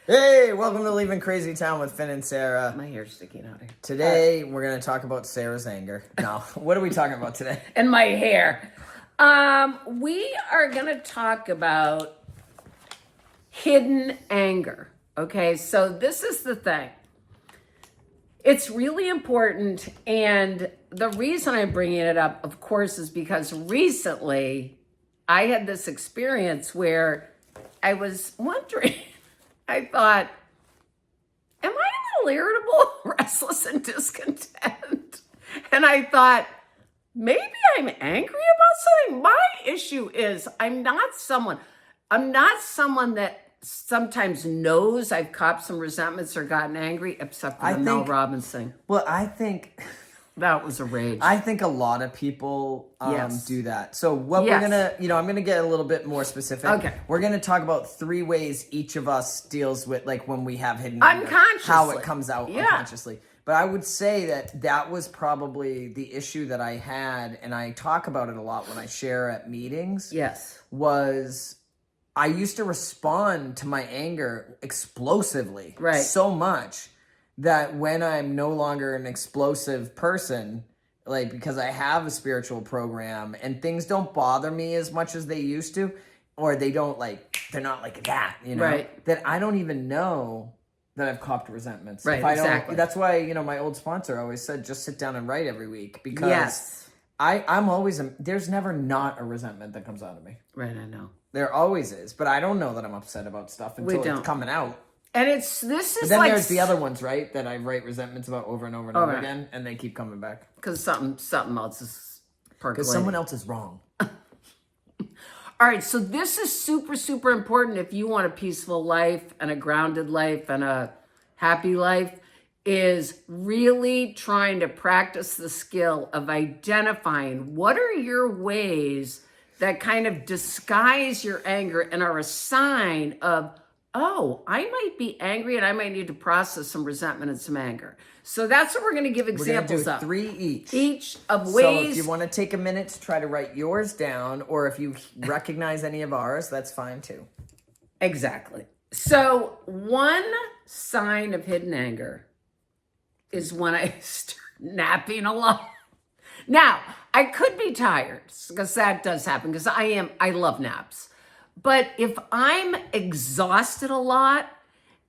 Hey, welcome to Leaving Crazy Town with Finn and Sarah. My hair's sticking out here. Today, we're going to talk about Sarah's anger. No, what are we talking about today? And my hair. We are going to talk about hidden anger. Okay, so this is the thing. It's really important, and the reason I'm bringing it up, of course, is because recently I had this experience where I was wondering, I thought, am I a little irritable, restless, and discontent? And I thought, maybe I'm angry about something. My issue is I'm not someone that sometimes knows I've copped some resentments or gotten angry, except for the Mel Robbins thing. Well, I think that was a rage. I think a lot of people do that. So what we're going to, I'm going to get a little bit more specific. Okay. We're going to talk about 3 ways each of us deals with, like, when we have hidden anger, unconsciously. How it comes out unconsciously. But I would say that was probably the issue that I had, and I talk about it a lot when I share at meetings. Yes. Was I used to respond to my anger explosively. Right. So much that when I'm no longer an explosive person, like, because I have a spiritual program and things don't bother me as much as they used to, or they're not like that, Right. that I don't even know that I've copped resentments. Right, exactly. That's why, my old sponsor always said, just sit down and write every week, because I'm always, there's never not a resentment that comes out of me. Right, I know. There always is, but I don't know that I'm upset about stuff until it's coming out. And this is but then there's the other ones, right, that I write resentments about over and over and over again, and they keep coming back. Because something else is percolating. Because someone else is wrong. All right, so this is super, super important if you want a peaceful life and a grounded life and a happy life, is really trying to practice the skill of identifying what are your ways that kind of disguise your anger and are a sign of, oh, I might be angry and I might need to process some resentment and some anger. So that's what we're going to give examples of. 3 each. Each of ways. So if you want to take a minute to try to write yours down, or if you recognize any of ours, that's fine too. Exactly. So one sign of hidden anger is when I start napping a lot. Now, I could be tired, because that does happen, because I love naps. But if I'm exhausted a lot,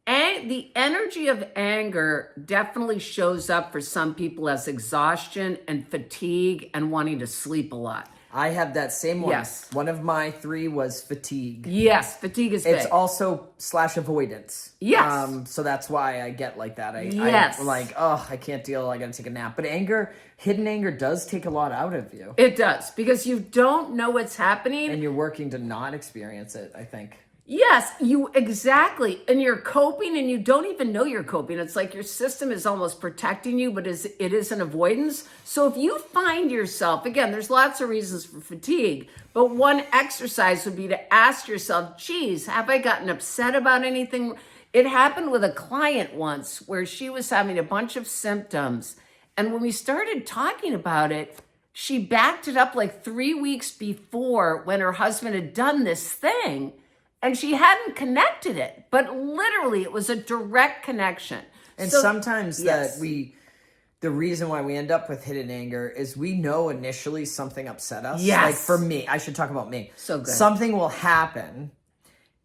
and the energy of anger definitely shows up for some people as exhaustion and fatigue and wanting to sleep a lot. I have that same one. Yes. One of my 3 was fatigue. Yes, fatigue is big. It's also / avoidance. Yes. So that's why I get like that. I'm like, I can't deal. I got to take a nap. But hidden anger does take a lot out of you. It does, because you don't know what's happening. And you're working to not experience it, I think. Yes, exactly. And you're coping and you don't even know you're coping. It's like your system is almost protecting you, but it is an avoidance. So if you find yourself, again, there's lots of reasons for fatigue, but one exercise would be to ask yourself, geez, have I gotten upset about anything? It happened with a client once where she was having a bunch of symptoms. And when we started talking about it, she backed it up like 3 weeks before when her husband had done this thing. And she hadn't connected it, but literally it was a direct connection. And sometimes the reason why we end up with hidden anger is we know initially something upset us. Yes. Like for me, I should talk about me. So good. Something will happen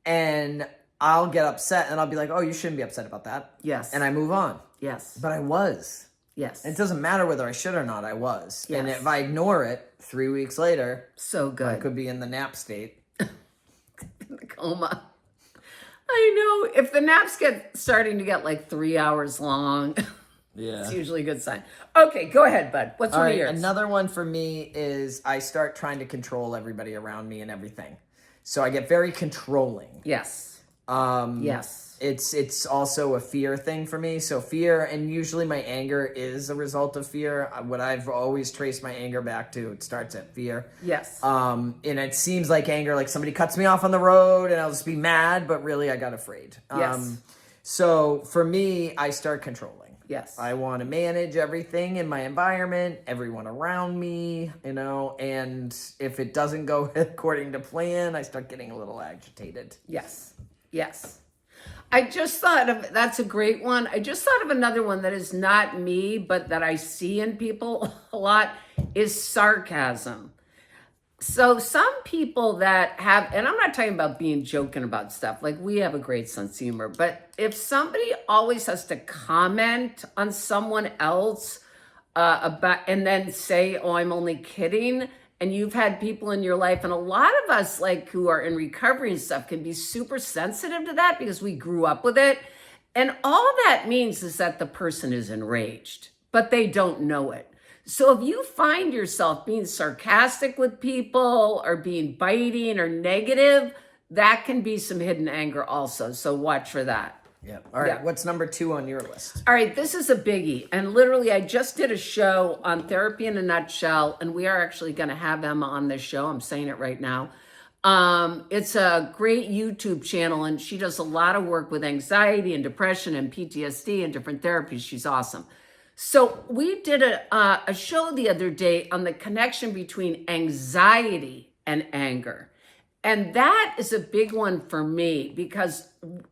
and I'll get upset and I'll be like, oh, you shouldn't be upset about that. Yes. And I move on. Yes. But I was. Yes. It doesn't matter whether I should or not, I was. Yes. And if I ignore it 3 weeks later, so good. I could be in the nap state. In the coma. I know. If the naps starting to get like 3 hours long, it's usually a good sign. Okay, go ahead, bud. What's one of yours? Another one for me is I start trying to control everybody around me and everything. So I get very controlling. Yes. Yes. It's also a fear thing for me. So fear, and usually my anger is a result of fear. What I've always traced my anger back to, it starts at fear. Yes. And it seems like anger, like somebody cuts me off on the road and I'll just be mad, but really I got afraid. Yes. So for me, I start controlling. Yes. I want to manage everything in my environment, everyone around me, and if it doesn't go according to plan, I start getting a little agitated. Yes. Yes. I just thought of that's a great one. I just thought of another one that is not me, but that I see in people a lot is sarcasm. So some people that have, and I'm not talking about being joking about stuff, like we have a great sense of humor, but if somebody always has to comment on someone else about, and then say, oh, I'm only kidding, and you've had people in your life, and a lot of us like who are in recovery and stuff can be super sensitive to that because we grew up with it. And all that means is that the person is enraged, but they don't know it. So if you find yourself being sarcastic with people or being biting or negative, that can be some hidden anger also. So watch for that. Yeah. All right. Yeah. What's number 2 on your list? All right, this is a biggie. And literally, I just did a show on Therapy in a Nutshell, and we are actually going to have Emma on this show. I'm saying it right now. It's a great YouTube channel, and she does a lot of work with anxiety and depression and PTSD and different therapies. She's awesome. So we did a show the other day on the connection between anxiety and anger. And that is a big one for me because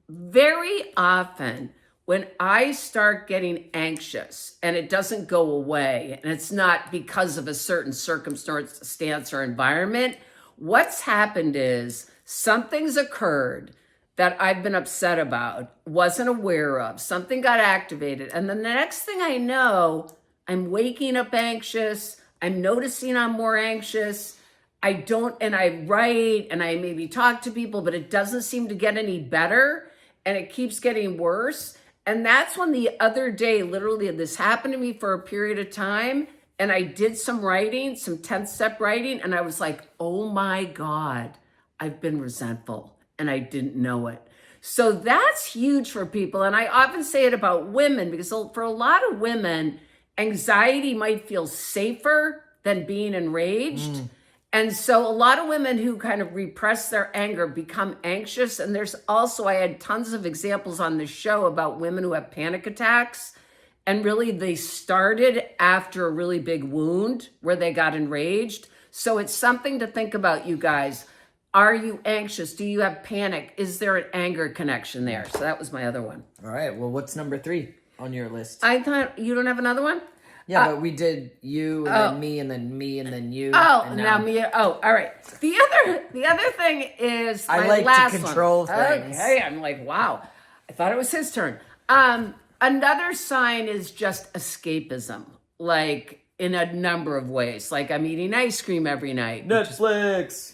very often when I start getting anxious and it doesn't go away, and it's not because of a certain circumstance or environment, what's happened is something's occurred that I've been upset about, wasn't aware of, something got activated. And then the next thing I know, I'm waking up anxious. I'm noticing I'm more anxious. And I write and I maybe talk to people, but it doesn't seem to get any better and it keeps getting worse. And that's when the other day, literally this happened to me for a period of time. And I did some writing, some 10th step writing. And I was like, oh my God, I've been resentful and I didn't know it. So that's huge for people. And I often say it about women because for a lot of women, anxiety might feel safer than being enraged. And so a lot of women who kind of repress their anger become anxious. And there's also, I had tons of examples on the show about women who have panic attacks. And really they started after a really big wound where they got enraged. So it's something to think about, you guys. Are you anxious? Do you have panic? Is there an anger connection there? So that was my other one. All right. Well, what's number 3 on your list? I thought you don't have another one? Yeah, but we did you and then me and then me and then you. Oh, and now me. Oh, all right. The other thing is my I like last to control one. things. Okay, I'm like, wow. I thought it was his turn. Another sign is just escapism, like in a number of ways. Like I'm eating ice cream every night. Netflix,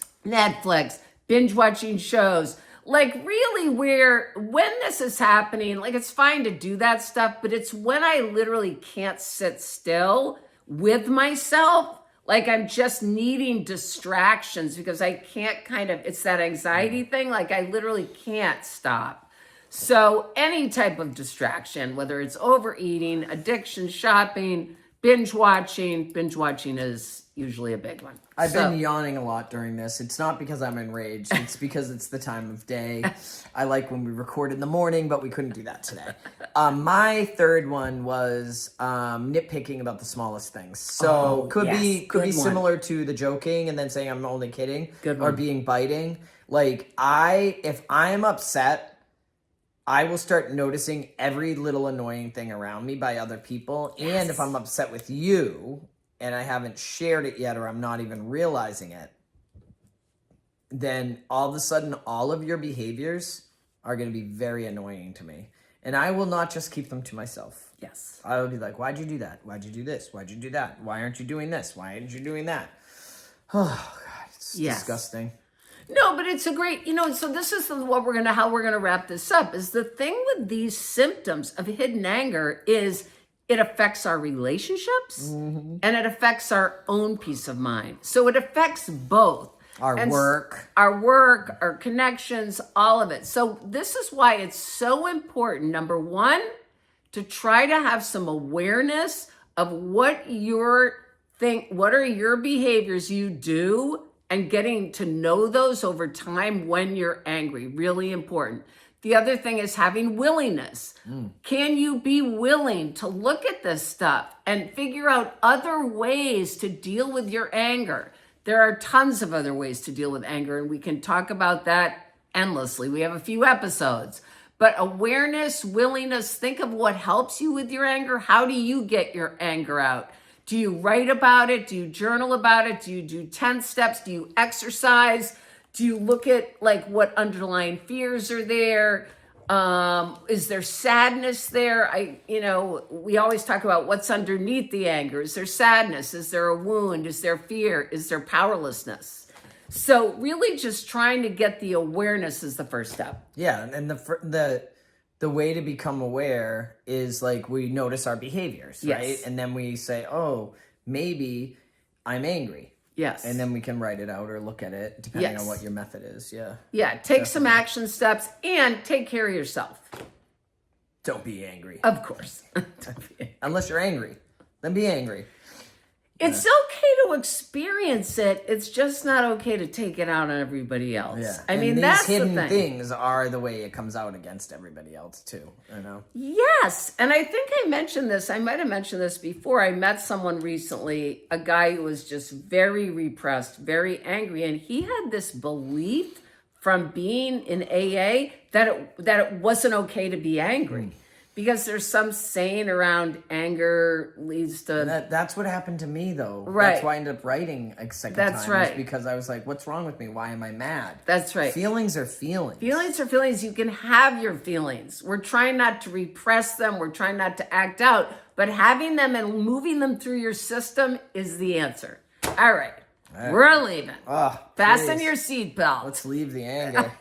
binge watching shows. Like really when this is happening, like it's fine to do that stuff, but it's when I literally can't sit still with myself. Like I'm just needing distractions because I can't it's that anxiety thing. Like I literally can't stop. So any type of distraction, whether it's overeating, addiction, shopping, binge watching is usually a big one. I've been yawning a lot during this. It's not because I'm enraged. It's because it's the time of day. I like when we record in the morning, but we couldn't do that today. My third one was nitpicking about the smallest things. So could be similar to the joking and then saying I'm only kidding, or being biting. Like if I'm upset, I will start noticing every little annoying thing around me by other people. Yes. And if I'm upset with you and I haven't shared it yet or I'm not even realizing it, then all of a sudden all of your behaviors are going to be very annoying to me. And I will not just keep them to myself. Yes. I will be like, why'd you do that? Why'd you do this? Why'd you do that? Why aren't you doing this? Why aren't you doing that? Oh, God, it's disgusting. No, but it's a great, so this is how we're going to wrap this up is the thing with these symptoms of hidden anger is it affects our relationships and it affects our own peace of mind. So it affects both. Our work, our connections, all of it. So this is why it's so important. Number one, to try to have some awareness of what are your behaviors you do and getting to know those over time when you're angry. Really important. The other thing is having willingness. Can you be willing to look at this stuff and figure out other ways to deal with your anger? There are tons of other ways to deal with anger, and we can talk about that endlessly. We have a few episodes. But awareness, willingness, think of what helps you with your anger. How do you get your anger out? Do you write about it? Do you journal about it? Do you do 10 steps? Do you exercise? Do you look at like what underlying fears are there? Is there sadness there? We always talk about what's underneath the anger. Is there sadness? Is there a wound? Is there fear? Is there powerlessness? So really just trying to get the awareness is the first step. Yeah. And the way to become aware is like we notice our behaviors, Yes. right? And then we say, oh, maybe I'm angry. Yes. And then we can write it out or look at it depending Yes. on what your method is. Yeah. Yeah. Take some action steps and take care of yourself. Don't be angry. Of course. Unless you're angry. Then be angry. It's okay to experience it. It's just not okay to take it out on everybody else. Yeah. I mean, these that's hidden the thing. things are the way it comes out against everybody else too, you know? Yes. And I think I mentioned this. I might have mentioned this before. I met someone recently, a guy who was just very repressed, very angry. And he had this belief from being in AA that it wasn't okay to be angry. Because there's some saying around anger leads to... That's what happened to me, though. Right. That's why I ended up writing a second That's time. right. Because I was like, what's wrong with me? Why am I mad? That's right. Feelings are feelings. Feelings are feelings. You can have your feelings. We're trying not to repress them. We're trying not to act out. But having them and moving them through your system is the answer. All right. We're leaving. Oh, Fasten please. your seatbelt. Let's leave the anger.